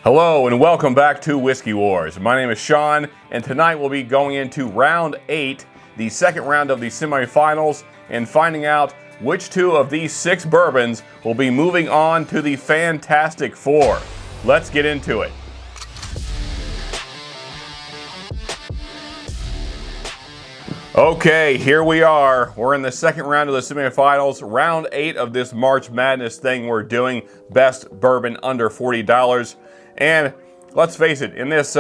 Hello and welcome back to Whiskey Wars. My name is Sean, and tonight we'll be going into round 8, the second round of the semifinals, and finding out which two of these 6 bourbons will be moving on to the Fantastic Four. Let's get into it. Okay, here we are. We're in the second round of the semifinals, round 8 of this March Madness thing we're doing, best bourbon under $40. And let's face it, in this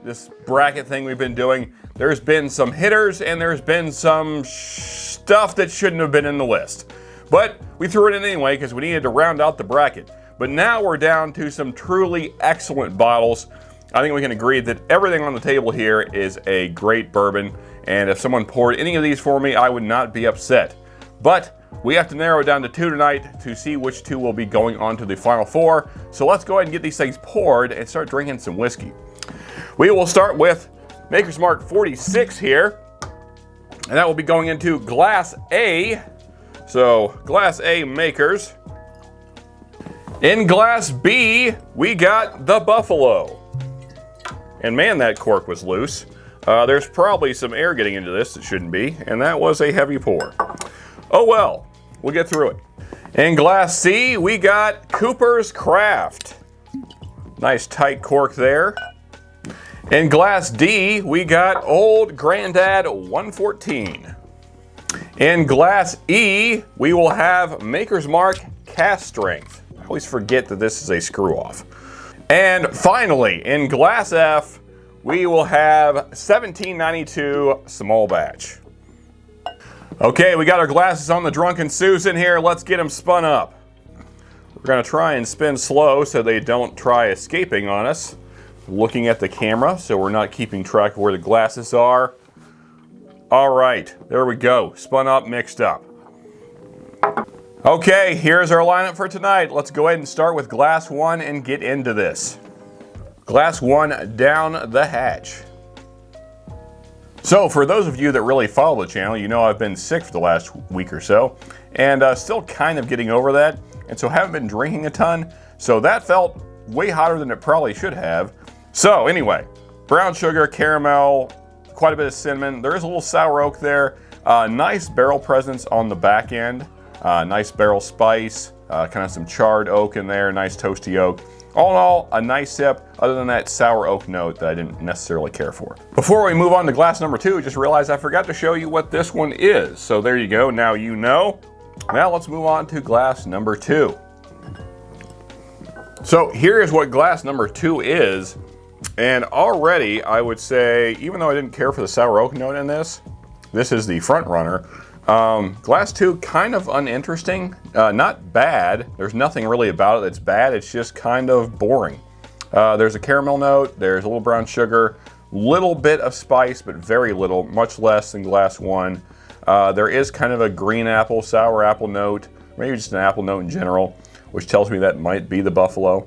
this bracket thing we've been doing, there's been some hitters and there's been some stuff that shouldn't have been in the list. But we threw it in anyway because we needed to round out the bracket. But now we're down to some truly excellent bottles. I think we can agree that everything on the table here is a great bourbon. And if someone poured any of these for me, I would not be upset. But we have to narrow it down to 2 tonight to see which 2 will be going on to the final 4. So let's go ahead and get these things poured and start drinking some whiskey. We will start with Maker's Mark 46 here. And that will be going into Glass A. So Glass A Makers. In Glass B, we got the Buffalo. And man, that cork was loose. There's probably some air getting into this that shouldn't be, and that was a heavy pour. Oh well, we'll get through it. In Glass C, we got Cooper's Craft. Nice tight cork there. In Glass D, we got Old Grandad 114. In Glass E, we will have Maker's Mark Cast Strength. I always forget that this is a screw off. And finally, in Glass F, we will have 1792 Small Batch. Okay, we got our glasses on the Drunken Susan here. Let's get them spun up. We're gonna try and spin slow so they don't try escaping on us. Looking at the camera so we're not keeping track of where the glasses are. All right, there we go. Spun up, mixed up. Okay, here's our lineup for tonight. Let's go ahead and start with Glass 1 and get into this. Glass 1 down the hatch. So for those of you that really follow the channel, you know I've been sick for the last week or so, and still kind of getting over that, and so haven't been drinking a ton, so that felt way hotter than it probably should have. So anyway, brown sugar, caramel, quite a bit of cinnamon. There is a little sour oak there. Nice barrel presence on the back end. Nice barrel spice, kind of some charred oak in there, nice toasty oak. All in all, a nice sip, other than that sour oak note that I didn't necessarily care for. Before we move on to glass number 2, just realized I forgot to show you what this one is. So there you go, now you know. Now let's move on to glass number 2. So here is what glass number 2 is. And already I would say, even though I didn't care for the sour oak note in this, this is the front runner. Glass 2, kind of uninteresting, not bad. There's nothing really about it that's bad. It's just kind of boring. There's a caramel note, there's a little brown sugar, little bit of spice, but very little, much less than Glass 1. There is kind of a green apple, sour apple note, maybe just an apple note in general, which tells me that might be the Buffalo.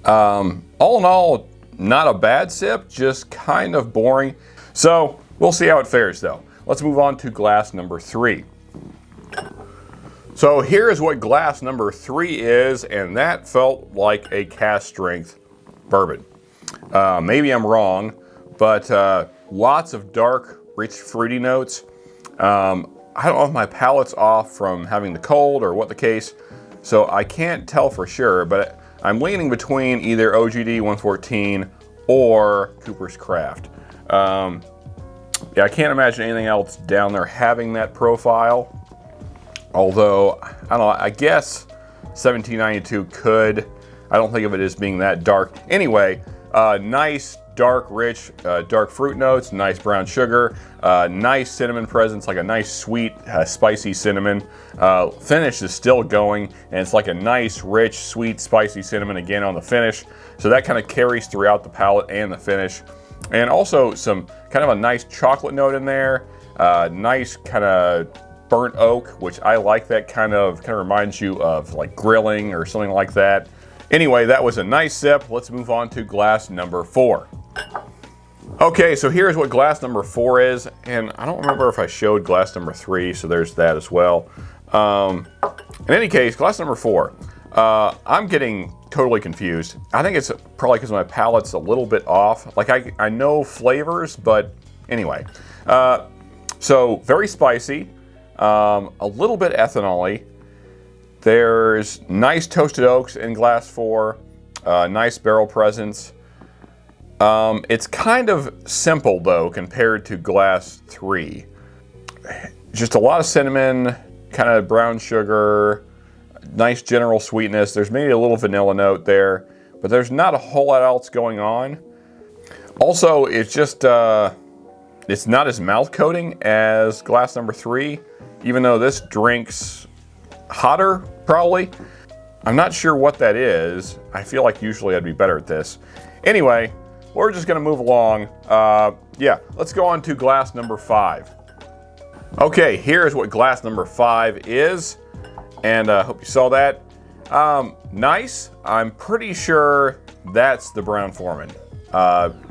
All in all, not a bad sip, just kind of boring. So we'll see how it fares though. Let's move on to glass number 3. So here is what glass number 3 is, and that felt like a cast strength bourbon. Maybe I'm wrong, but lots of dark, rich, fruity notes. I don't know if my palate's off from having the cold or what the case, so I can't tell for sure, but I'm leaning between either OGD 114 or Cooper's Craft. Yeah, I can't imagine anything else down there having that profile. Although, I don't know, I guess 1792 could. I don't think of it as being that dark. Anyway, nice, dark, rich, dark fruit notes, nice brown sugar, nice cinnamon presence, like a nice sweet, spicy cinnamon. Finish is still going, and it's like a nice, rich, sweet, spicy cinnamon again on the finish. So that kind of carries throughout the palate and the finish. And also some kind of a nice chocolate note in there, nice kind of burnt oak, which I like. That kind of reminds you of like grilling or something like that. Anyway, that was a nice sip. Let's move on to glass number 4. Okay, so here's what glass number 4 is, and I don't remember if I showed glass number 3, so there's that as well. In any case, glass number 4. I'm getting totally confused. I think it's probably because my palate's a little bit off. Like I know flavors, but anyway. So very spicy, a little bit ethanol-y. There's nice toasted oaks in glass 4, nice barrel presence. It's kind of simple though compared to glass 3. Just a lot of cinnamon, kind of brown sugar, nice general sweetness. There's maybe a little vanilla note there, but there's not a whole lot else going on. Also, it's just, it's not as mouth coating as glass number 3, even though this drink's hotter, probably. I'm not sure what that is. I feel like usually I'd be better at this. Anyway, we're just gonna move along. Yeah, let's go on to glass number 5. Okay, here's what glass number 5 is, and I hope you saw that. Nice. I'm pretty sure that's the Brown-Forman.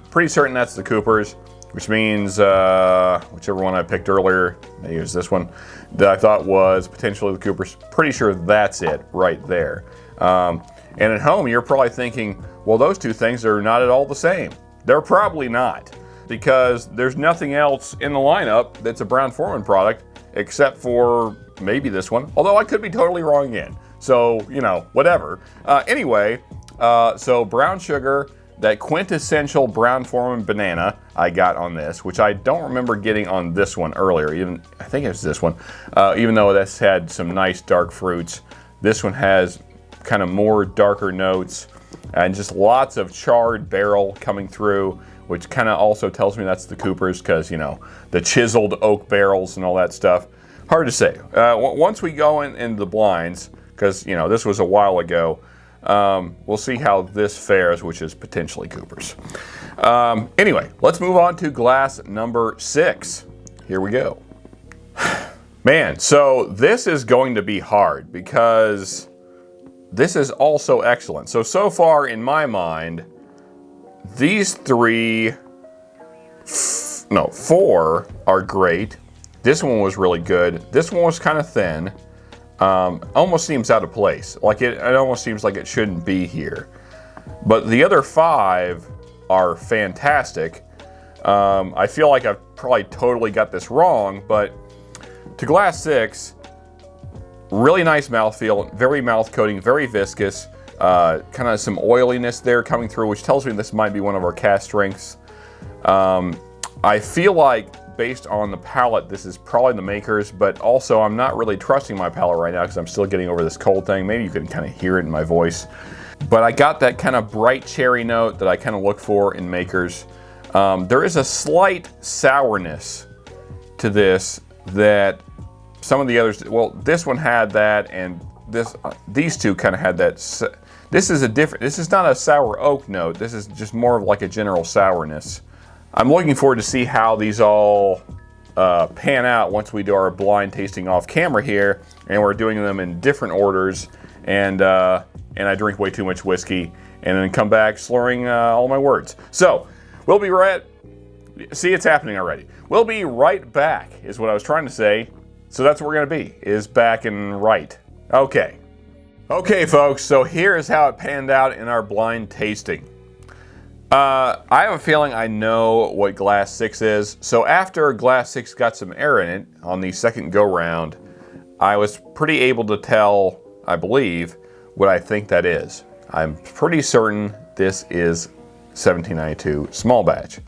Pretty certain that's the Cooper's, which means whichever one I picked earlier, maybe it was this one, that I thought was potentially the Cooper's. Pretty sure that's it right there. And at home, you're probably thinking, well, those two things are not at all the same. They're probably not, because there's nothing else in the lineup that's a Brown-Forman product except for maybe this one, although I could be totally wrong again. So, you know, whatever. Anyway, so brown sugar, that quintessential Brown-Forman banana I got on this, which I don't remember getting on this one earlier. I think it was this one. Even though this had some nice dark fruits, this one has kind of more darker notes and just lots of charred barrel coming through, which kind of also tells me that's the Cooper's, because, you know, the chiseled oak barrels and all that stuff. Hard to say. Once we go into the blinds, because, you know, this was a while ago, we'll see how this fares, which is potentially Cooper's. Anyway, let's move on to glass number 6. Here we go. Man, so this is going to be hard because this is also excellent. So far in my mind, these 4 are great. This one was really good. This one was kind of thin. Almost seems out of place. Like it almost seems like it shouldn't be here. But the other 5 are fantastic. I feel like I've probably totally got this wrong, but to glass 6, really nice mouthfeel, very mouth coating, very viscous, kind of some oiliness there coming through, which tells me this might be one of our cast strengths. I feel like, based on the palate, this is probably the Maker's, but also I'm not really trusting my palate right now because I'm still getting over this cold thing. Maybe you can kind of hear it in my voice. But I got that kind of bright cherry note that I kind of look for in Maker's. There is a slight sourness to this that some of the others, well, this one had that, and these two kind of had that. This is not a sour oak note. This is just more of like a general sourness. I'm looking forward to see how these all pan out once we do our blind tasting off camera here, and we're doing them in different orders, and I drink way too much whiskey, and then come back slurring all my words. So, we'll be right, see, it's happening already. We'll be right back, is what I was trying to say. So that's what we're gonna be, is back and right. Okay. Okay, folks, so here's how it panned out in our blind tasting. I have a feeling I know what glass 6 is. So after glass 6 got some air in it on the second go round, I was pretty able to tell, I believe, what I think that is. I'm pretty certain this is 1792 small batch.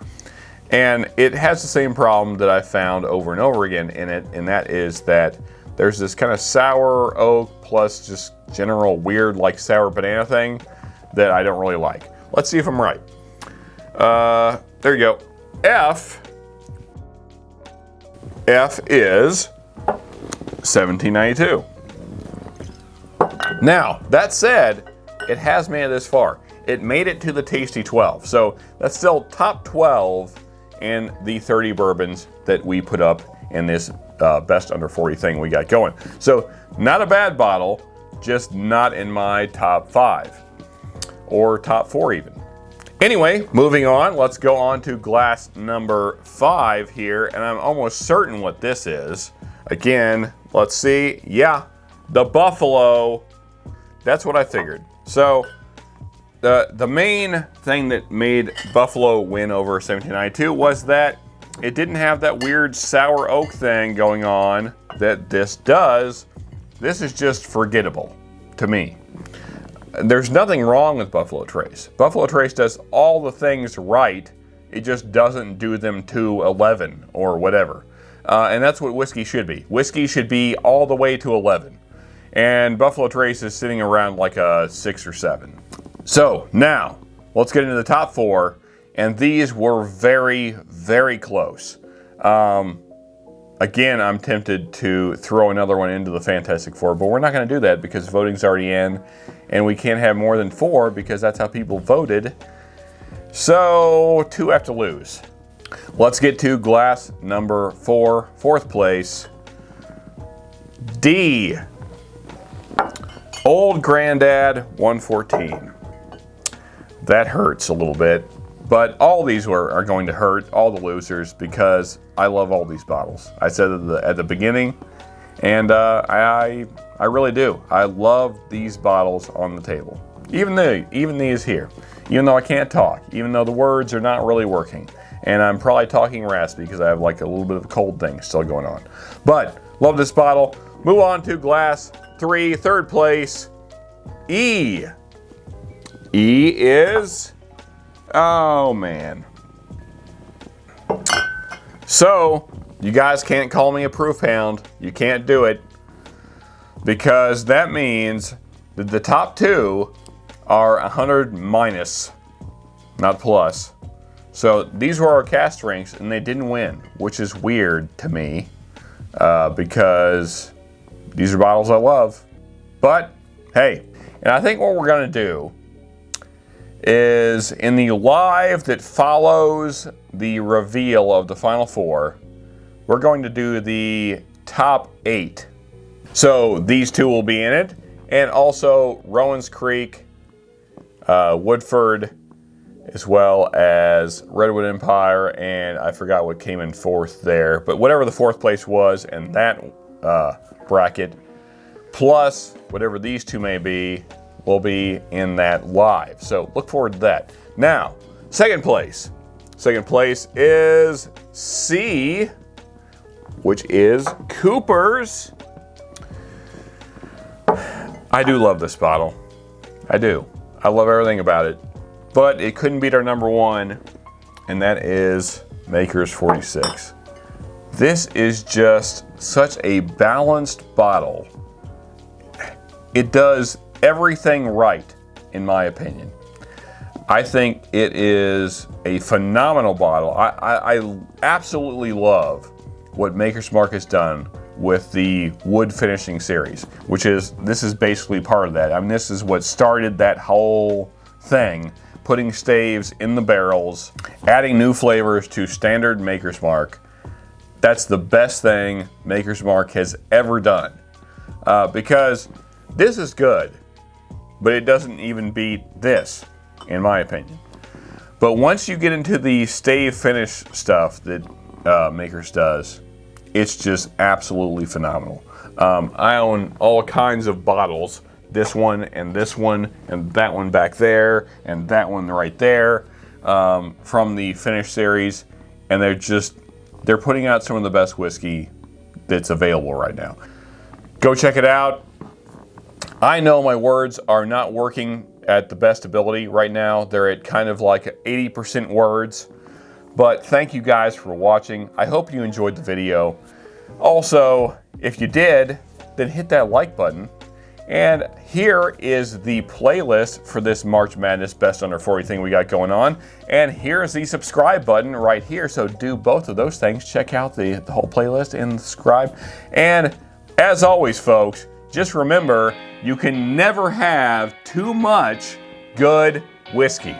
And it has the same problem that I found over and over again in it, and that is that there's this kind of sour oak plus just general weird like sour banana thing that I don't really like. Let's see if I'm right. There you go. F is 1792. Now, that said, it has made it this far. It made it to the Tasty 12. So that's still top 12 in the 30 bourbons that we put up in this best under 40 thing we got going. So not a bad bottle, just not in my top 5 or top 4 even. Anyway, moving on, let's go on to glass number 5 here, and I'm almost certain what this is. Again, let's see. Yeah, the Buffalo. That's what I figured. So the main thing that made Buffalo win over 1792 was that it didn't have that weird sour oak thing going on that this does. This is just forgettable to me. There's nothing wrong with Buffalo Trace. Buffalo Trace does all the things right. It just doesn't do them to 11 or whatever. And that's what whiskey should be. Whiskey should be all the way to 11. And Buffalo Trace is sitting around like a 6 or 7. So now, let's get into the top 4. And these were very, very close. Again, I'm tempted to throw another one into the Fantastic Four, but we're not going to do that because voting's already in. And we can't have more than 4 because that's how people voted. So 2 have to lose. Let's get to glass number 4, 4th place. D. Old Grandad 114. That hurts a little bit, but all these are going to hurt, all the losers, because I love all these bottles. I said at the beginning, and I really do. I love these bottles on the table. Even these here. Even though I can't talk, even though the words are not really working. And I'm probably talking raspy because I have like a little bit of a cold thing still going on. But, love this bottle. Move on to glass 3, 3rd place, E. E is, oh man. So, you guys can't call me a proof hound. You can't do it. Because that means that the top 2 are 100 minus, not plus. So these were our cast ranks and they didn't win, which is weird to me because these are bottles I love. But hey, and I think what we're gonna do is in the live that follows the reveal of the final 4, we're going to do the top 8. So these 2 will be in it, and also Rowan's Creek, Woodford, as well as Redwood Empire, and I forgot what came in 4th there, but whatever the 4th place was in that bracket, plus whatever these 2 may be, will be in that live. So look forward to that. Now, 2nd place. 2nd place is C, which is Cooper's. I do love this bottle. I do. I love everything about it. But it couldn't beat our number 1, and that is Maker's 46. This is just such a balanced bottle. It does everything right, in my opinion. I think it is a phenomenal bottle. I absolutely love what Maker's Mark has done with the wood finishing series, this is basically part of that. I mean, this is what started that whole thing. Putting staves in the barrels, adding new flavors to standard Maker's Mark. That's the best thing Maker's Mark has ever done. Because this is good, but it doesn't even beat this, in my opinion. But once you get into the stave finish stuff that Maker's does, it's just absolutely phenomenal. I own all kinds of bottles. This one, and that one back there, and that one right there, from the Finish series, and they're putting out some of the best whiskey that's available right now. Go check it out. I know my words are not working at the best ability right now. They're at kind of like 80% words, but thank you guys for watching. I hope you enjoyed the video. Also, if you did, then hit that like button. And here is the playlist for this March Madness Best Under 40 thing we got going on. And here's the subscribe button right here. So do both of those things. Check out the whole playlist and subscribe. And as always, folks, just remember, you can never have too much good whiskey.